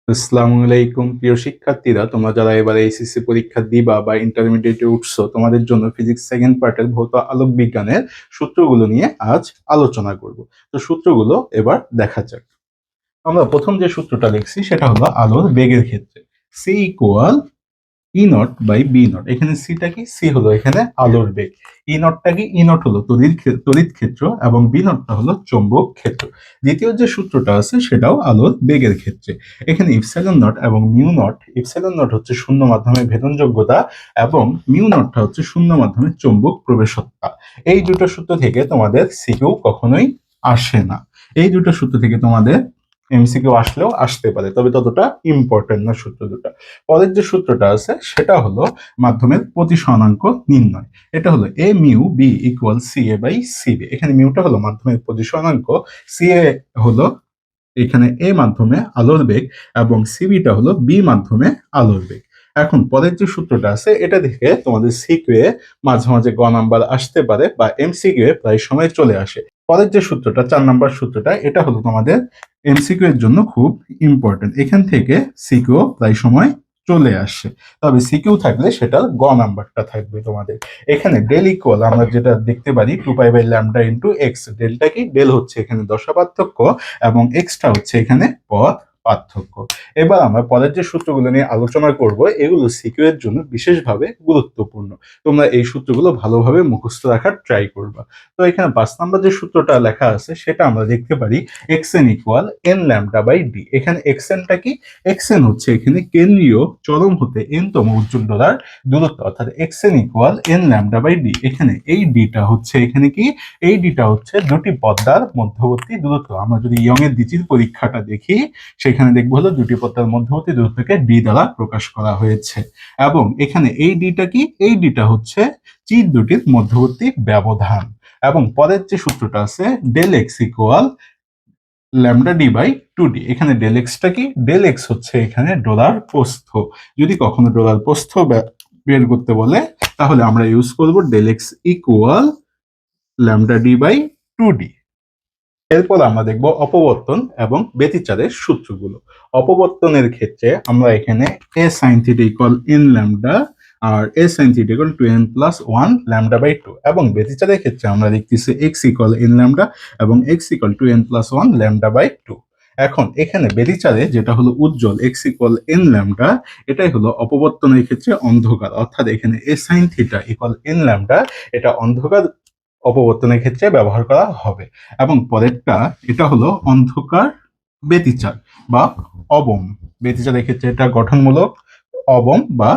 আসসালামু আলাইকুম প্রিয় শিক্ষার্থীরা, তোমরা যারা এবারে এইচএসসি পরীক্ষা দিবা বা ইন্টারমিডিয়েটে উঠছো, তোমাদের জন্য ফিজিক্স সেকেন্ড পার্টের ভৌত আলোক বিজ্ঞানের সূত্রগুলো নিয়ে আজ আলোচনা করব। তো সূত্রগুলো এবার দেখা যাক। আমরা প্রথম যে সূত্রটা দেখছি সেটা হলো আলোর বেগের ক্ষেত্রে C equal E naught by B naught. এখানে সিটা কি? সি হলো এখানে আলোর বেগ, ই নটটা কি? ই নট হলো তড়িৎ ক্ষেত্র এবং বি নটটা হলো চৌম্বক ক্ষেত্র। দ্বিতীয় যে সূত্রটা আছে সেটাও আলোর বেগের ক্ষেত্রে। এখানে ইপসিলন নট এবং মিউ নট, ইপসিলন নট হচ্ছে শূন্য মাধ্যমে ভেদনযোগ্যতা এবং মিউ নটটা হচ্ছে শূন্য মাধ্যমে চৌম্বক প্রবেশকতা। এই দুটো সূত্র থেকে তোমাদের সিকিউ কখনোই আসে না। এই দুটো সূত্র থেকে তোমাদের এমসিকিউ আসলেও আসতে পারে, তবে ততটা ইম্পর্টেন্ট না সূত্র দুটো। পরের যে সূত্রটা আছে সেটা হলো মাধ্যমের প্রতিসরণাঙ্ক নির্ণয়। এটা হলো A mu B equal C A by C B. এখানে মিউটা হলো মাধ্যমের প্রতিসরণাঙ্ক, সি এ হলো এখানে এ মাধ্যমে আলোর বেগ এবং সিবিটা হলো বি মাধ্যমে আলোর বেগ। এখন পরের যে সূত্রটা আছে এটা দেখে তোমাদের সিকিউ এ মাঝে মাঝে গ নাম্বার আসতে পারে বা এমসিকিউ এ প্রায় সময় চলে আসে। পরের যে সূত্রটা 4 নাম্বার সূত্রটা, এটা হলো তোমাদের এমসিকিউ এর জন্য খুব ইম্পর্টেন্ট। এখান থেকে সিকিউ প্রায় সময় চলে আসে, তবে সিকিউ থাকলে সেটার গ নাম্বারটা থাকবে তোমাদের। এখানে ডেল ইকুয়াল আমরা যেটা দেখতে পারি 2 pi by lambda into X. ডেলটা কি? ডেল হচ্ছে এখানে দশা পার্থক্য এবং এক্সট্রা হচ্ছে এখানে পথ পার্থক্য। এবার আমরা পরের যে সূত্রগুলো নিয়ে আলোচনা করব, এগুলো সিকিউ এর জন্য বিশেষভাবে গুরুত্বপূর্ণ। তোমরা এই সূত্রগুলো ভালোভাবে মুখস্থ রাখার ট্রাই করবা। তো এখানে 5 নাম্বার যে সূত্রটা লেখা আছে সেটা আমরা দেখতে পারি xn equal N lambda by D. এখানে xnটা কি? xn হচ্ছে এখানে কেন্দ্রীয় চরম হতে n তম উজ্জ্বল ডলার দূরত্ব, অর্থাৎ xn equal N lambda by D. এখানে এই ডিটা হচ্ছে এখানে কি? এই ডিটা হচ্ছে দুটি পদ্মার মধ্যবর্তী দূরত্ব। আমরা যদি ইয়ং এর দ্বিতীয় পরীক্ষাটা দেখি সেখানে দেখবো হলো দুটি পদ্মার মধ্যবর্তী দূরত্বকে ডি দ্বারা প্রকাশ করা হয়েছে। এবং এখানে এই ডিটা কি? এই ডিটা হচ্ছে চির দুটির মধ্যবর্তী ব্যবধান। এবং পরের যে সূত্রটা আছে del X equal lambda D by 2d। এখানে ডেল এক্সটা কি? ডেল এক্স হচ্ছে এখানে ডলার প্রস্থ। যদি কখনো ডলার প্রস্থ বের করতে বলে তাহলে আমরা ইউজ করব del X equal lambda D by 2d। এরপর আমরা দেখব অপবর্তন এবং ব্যতিচারের সূত্রগুলো। অপবর্তনের ক্ষেত্রে আমরা এখানে a sine theta equal N lambda আর a sine theta equal 2n plus 1 lambda by 2। এবং ব্যতিচারের ক্ষেত্রে আমরা দেখতেছি এক্স ইকুয়াল এন ল্যামডা এবং x equal 2n plus 1 lambda by 2। এখন এখানে ব্যতিচারে যেটা হলো উজ্জ্বল এক্স ইকুয়াল এন ল্যামডা, এটাই হলো অপবর্তনের ক্ষেত্রে অন্ধকার, অর্থাৎ এখানে a sine theta equal N lambda এটা অন্ধকার অপবর্তনের ক্ষেত্রে ব্যবহার করা হবে। এবং পরেরটা এটা হলো অন্ধকার ব্যতিচার বা অবম। ব্যতিচারের ক্ষেত্রে এটা গঠনমূলক, অবম বা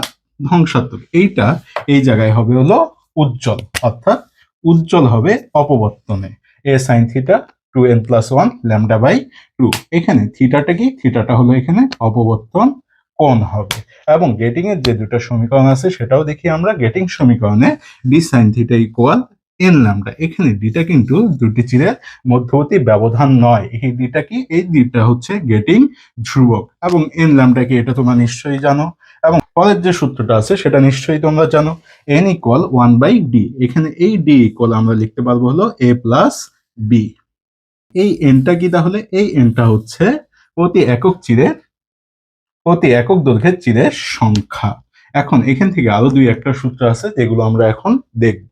ধ্বংসাত্মক। এইটা এই জায়গায় হবে হলো উজ্জ্বল, অর্থাৎ উজ্জ্বল হবে অপবর্তনে। A sine theta 2n plus 1 lambda by 2। এখানে থিটাটা কি? থিটাটা হলো এখানে অপবর্তন কোণ হবে। এবং গেটিং এর যে দুটো সমীকরণ আছে সেটাও দেখি আমরা। গেটিং সমীকরণে D sign theta equal N lambda. এখানে ডিটা কিন্তু দুটি চিরের মধ্যবর্তী ব্যবধান নয়। এই ডিটা কি? এই ডিটা হচ্ছে গেটিং ধ্রুবক। এবং এন ল্যামডা কি? এটা তোমরা নিশ্চয়ই জানো। এবং পরের যে সূত্রটা আছে সেটা নিশ্চয়ই তোমরা জানো, এন ইকুয়াল 1 বাই ডি। এখানে এই ডি ইকুয়াল আমরা লিখতে পারবো হলো এ প্লাস বি। এই এনটা কি তাহলে? এই এনটা হচ্ছে প্রতি একক দৈর্ঘ্যের চিরের সংখ্যা। এখন এখান থেকে আরো দুই একটা সূত্র আছে যেগুলো আমরা এখন দেখব।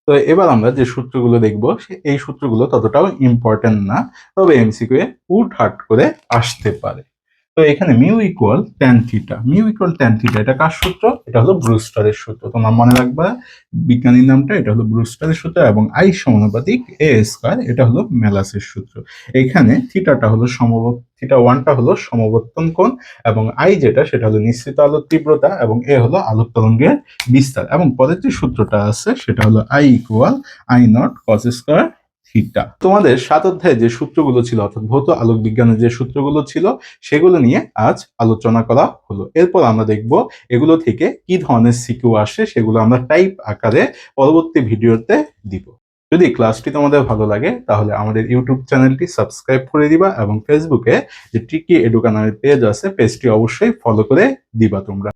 তো এবার আমরা যে সূত্রগুলো দেখব এই সূত্রগুলো ততটাও ইম্পর্টেন্ট না, তবে এমসিকিউ এ হুটহাট করে আসতে পারে। তো এখানে mu equal tan theta. Mu equal tan theta এটা কার সূত্র? এটা হলো ব্রুস্টারের সূত্র। তোমার মনে রাখবা বিজ্ঞানীর নামটা, এটা হলো ব্রুস্টারের সূত্র। এবং আই সমানুপাতিক এ স্কয়ার, এটা হলো মেলাসের সূত্র। এখানে থিটাটা হলো থিটা ওয়ানটা হলো সমবর্তন কোণ এবং আই যেটা সেটা হলো নিশ্চিত আলোর তীব্রতা এবং এ হলো আলোক তরঙ্গের বিস্তার। এবং পরের যে সূত্রটা আছে সেটা হলো I equal I not cos square theta. তোমাদের 7 অধ্যায়ে যে সূত্রগুলো ছিল, অর্থাৎ ভৌত আলোক বিজ্ঞানের যে সূত্রগুলো ছিল সেগুলো নিয়ে আজ আলোচনা করা হলো। এরপর আমরা দেখব এগুলো থেকে কি ধরনের সিকিউ আসে, সেগুলো আমরা টাইপ আকারে পরবর্তী ভিডিওতে দিব। যদি ক্লাসটি তোমাদের ভালো লাগে তাহলে আমাদের ইউটিউব চ্যানেলটি সাবস্ক্রাইব করে দিবা এবং ফেসবুকে যে ট্রিকি এডুকা নামের পেজ আছে পেজটি অবশ্যই ফলো করে দিবা তোমরা।